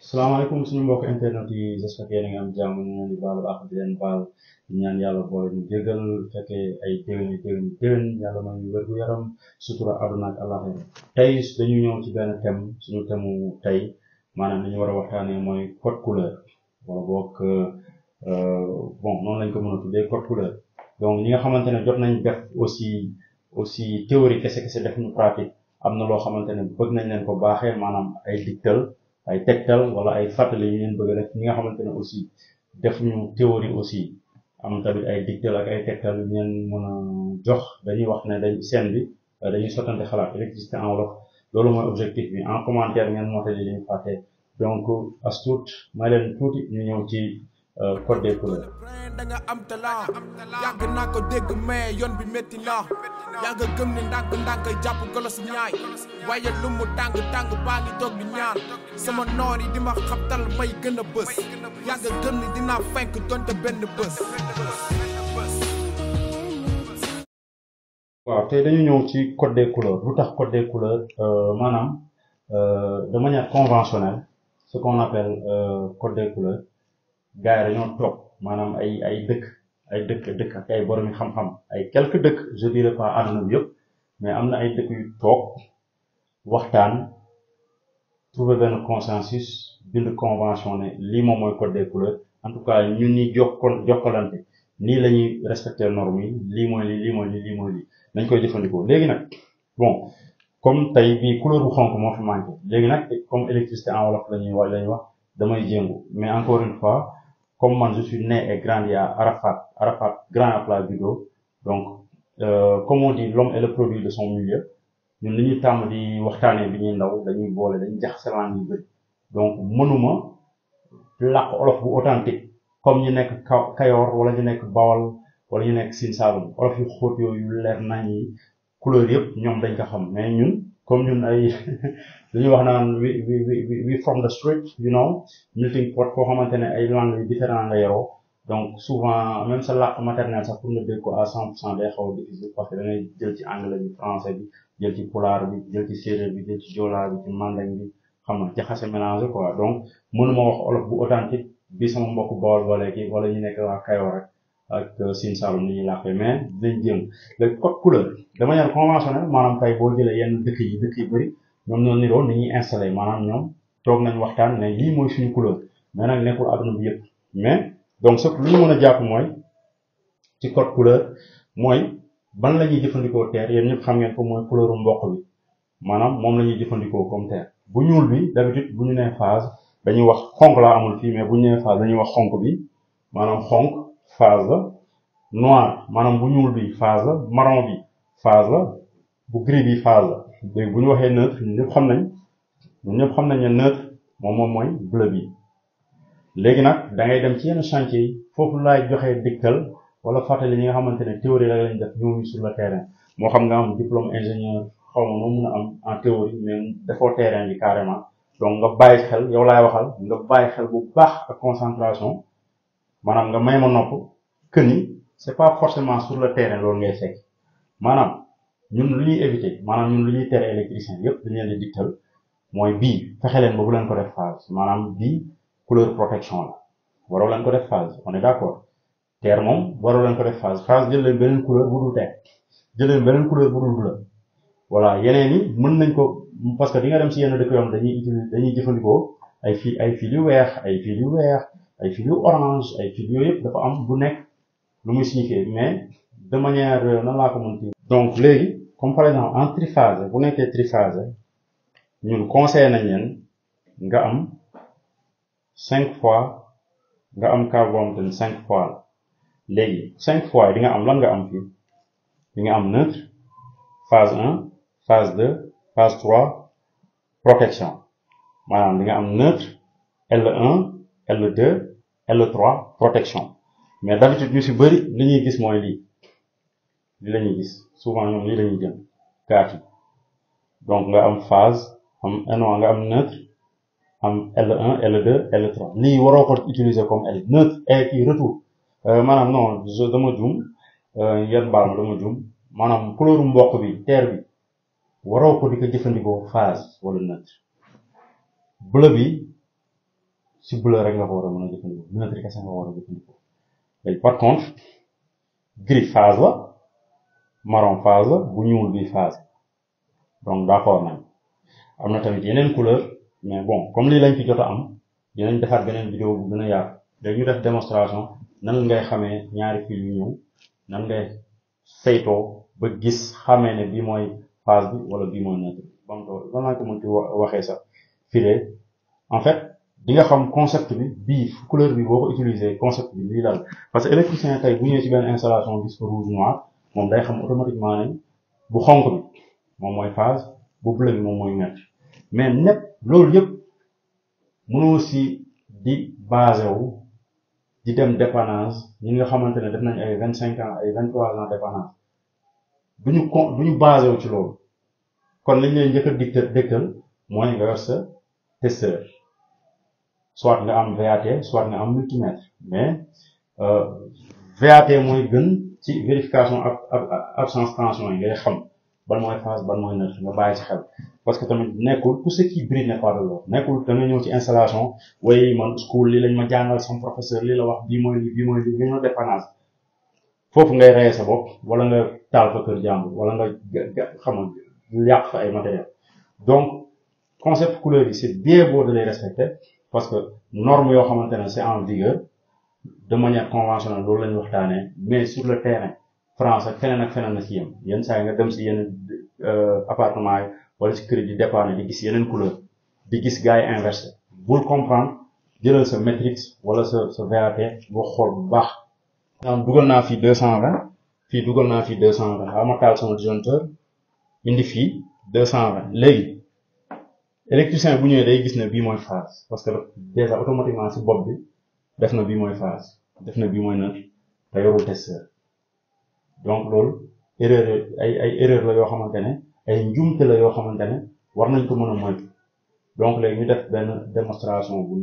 salaamaaleykum suñu mbokk internet yi j'espère que yéen a ngi am jàmm ñu leen di baalu ak di leen baal di ñaan yàlla boole ñu jégal fekkee ay déwén yàlla may ñu wér gu yaram sutura àdduna ak àllaxira tey dañu ñëw ci benn thème suñu thème tey maanaam li ñu war a waxtaanee mooy code couleur wala boog bon noonu lañ ko mën a tuddee code couleur donc ñi nga xamante ne jot nañ def aussi théorie kese def ñu pratique am na loo xamante ne bëgg nañ leen ko baaxee maanaam ay dictal ay tegtal wala ay fàttali yu leen bëgg a def ñi nga xamante ne aussi def ñu théorie aussi am tamit ay dictal ak ay tegtal yu leen mën a jox dañuy wax ne dañ scène bi dañuy sottante xalaat électricité en wolof loolu mooy objectif bi en commentaire ngeen mottali li ñu fàtte donc as tuut may leen tuuti ñu ñëw ci code des couleurs. da nga am talent yàgg naa ko dégg mais yoon bi métti na yàgg gëm ne ndànk jàpp golos ñaay waaye lu mu tàng baa ngi toog di ñaan sama noon yi di ma xabtal may gën a bës yàgg gëm ni dinaa fenk donte benn bës. waaw tey dañu ñëw ci code des couleurs lu tax code des couleurs maanaam de manière conventionnelle ce qu'on appelle code des couleurs gars yi dañoo toog maanaam ay dëkk ak ay borom xam-xam ay quelques dëkk je dirais pas àdduna bi yëpp mais am na ay dëkk yu toog waxtaan trouver benn consensus bind convention ne lii moom mooy code des couleurs en tout cas ñun ñi jokkalante nii la ñuy respecter normes yi lii mooy lii dañ koy jëfandikoo léegi nag bon comme tey bii couleur bu xonk moo fi manqué léegi nag comme électricité en wolof la ñuy wax damay jéngu mais encore une fois comme man je suis né et grandi à Arafat Grand Yoff laa juddoo donc comme on dit l'homme est le produit de son milieu ñun li ñuy tàmm di waxtaanee bi ñuy ndaw dañuy boole dañuy jaxase langue yu bëri donc mënuma làkk olof bu authentique comme ñu nekk Kayoor wala ñu nekk Bawol wala ñu nekk Sine Saalum olof yu xóot yooyu leer nañ yi couleur yëpp ñoom dañ ko xam mais ñun comme ñun ay dañuy wax naan we from the street you know melting pot koo xamante ne ay langues yu différent nga yoroo donc souvent même sa làkk maternelle sax pour nga dégg ko à 100% day xaw a difficile parce que da ngay jël ci anglais bi français bi jël ci pulaar bi jël ci séeréer bi jël ci joolaa bi ci mandeng bi xam nga jaxase mélange quoi donc mënuma wax olof bu authentique bi sama mbokk Bawol wala ñu nekk waa Kayoor rek ak Sine Saalum ni ñuy làkkee mais dañ jéem le code couleur de manière conventionnelle maanaam tey boo jëlee yenn dëkk yu bëri ñoom ñoo niroo ni ñuy installé maanaam ñoom toog nañ waxtaan ne lii mooy suñu couleur mais nag nekkul àdduna bi yëpp mais donc ce lu ñu mën a jàpp mooy ci code couleur mooy ban la ñuy jëfandikoo terre yéen ñëpp xam ngeen ko mooy couleur mboq bi maanaam moom la ñuy jëfandikoo comme terre bu ñuul bi d'habitude bu ñu nee phase dañuy wax xonk laa amul fii mais bu ñu nee phase dañuy wax xonk bi maanaam xonk phase la noir maanaam bu ñuul bi phase la marron bi phase la bu gris bi phase la léegi bu ñu waxee neutre ñun ñëpp xam nañ ne neutre moom mooy bleu bi léegi nag da ngay dem ci yenn chantier yi foofu laay joxee diktal wala fàttali ñi nga xamante ne théorie la lañ def ñëw sur le terrain moo xam nga am diplôme ingénieur xaw ma noo mën a am en théorie mais defoo terrain bi carrément donc nga bàyyi xel yow laay waxal nga bàyyi xel bu baax ak concentration maanaam nga may ma nopp que ni c'est pas forcément sur le terrain loolu ngay fekk maanaam ñun lu ñuy éviter maanaam ñun lu ñuy tere électricien yépp dañu leen di dictal mooy bii fexe leen ba bu leen ko def phase maanaam bii couleur protection la waroo leen ko def phase on est d'accord terre moom waroo leen ko def phase jël leen beneen couleur bu dul terre jël leen beneen couleur bu dul bleu voilà yeneen yi mën nañ ko parce que di nga dem ci yenn dëkk yoon dañuy jëfandikoo ay fil yu weex ay fil yu orange ay fil yooyu yëpp dafa am bu nekk lu muy signifier mais de manière nan laa ko mën ci donc léegi comme par exemple en triphase bu nekkee triphase ñun conseillé nañ leen nga am 5 fois nga am carbone 5 fois la léegi 5 fois di nga am lan nga am fii di nga am neutre phase 1 phase 2 phase 3 protection maanaam di nga am neutre L1 L2 L3 protection mais d'habitude ñu ci bari li ñuy gis mooy lii la ñuy gis souvent ñoom lii la ñuy jëm kaati donc nga am phase nga am neutre am L1 L2 L3 lii waroo ko utiliser comme L neutre et puis retour maanaam non dama juum yan baal ma dama juum maanaam couleur mboq bi terre bi waroo ko di ko jëfandikoo phase wala neutre bleu bi si bleu rek nga ko war a mën a jëfandikoo neutre kese nga war a jëfandikoo léegi par contre gris phase la marron phase la bu ñuul bi phase donc d'accord nañ am na tamit yeneen couleur mais bon comme lii lañ fi jot a am dinañ defaat beneen vidéo bu gën a yaatu léegi ñu def démonstration nan ngay xamee ñaari fil yu ñëw nan ngay saytoo ba gis xamee ne bii mooy phase bi wala bii mooy neutre bam to lan laa ko mën ci waxee sax filet en fait di nga xam concept bi bii couleur bi boo ko utiliser concept bi lii daal parce que électricien tey bu ñëwee ci benn installation gis ko rouge noir moom day xam automatiquement ne bu xonk bi moom mooy phase bu bleu bi moom mooy neutre mais népp loolu yëpp mënoo si di basé wu di dem dépannage ñi nga xamante ne def nañ ay 25 ans ay 23 ans dépannage duñu basé wu ci loolu kon liñ leen njëkk a dégtal mooy nga yor sa testeur soit nga am VAT soit nga am multimètre mais VAT mooy gën ci vérification absence tension yi ngay xam ban mooy phase ban mooy neutre nga bàyyi ci xel parce que tamit nekkul tout ce qui brille n'est pas de l'or nekkul da nga ñëw ci installation way man school lii lañ ma jàngal sama professeur lii la wax bii mooy lii nga ñëw dépannage foofu ngay reye sa bopp wala nga taal fa kër jàmbur wala nga xam yàq fa ay matériel donc concept couleur yi c'est bien beau de les respecter parce que norme yoo xamante ne c'est en vigueur de manière conventionnelle loolu la ñu waxtaanee mais sur le terrain France ak feneen na ci yem yenn saa yi nga dem si yenn appartement yi wala si kër yi di dépanner di gis yeneen couleur di gis gars yi inversé bul comprendre jëlal sa matrix wala sa VAT boo xool bu baax. dugal naa fii 220 fii dugal naa fii 220 xaw ma taal sama disjoncteur indi fii 220 léegi électricien bu ñëwee day gis ne bii mooy phase parce que déjà automatiquement si bopp bi def na bii mooy phase def na bii mooy neutre te yorul testeur donc loolu erreur ay erreur la yoo xamante ne ay njuumte la yoo xamante ne war nañ ko mën a moytu donc léegi ñu def benn démonstration bu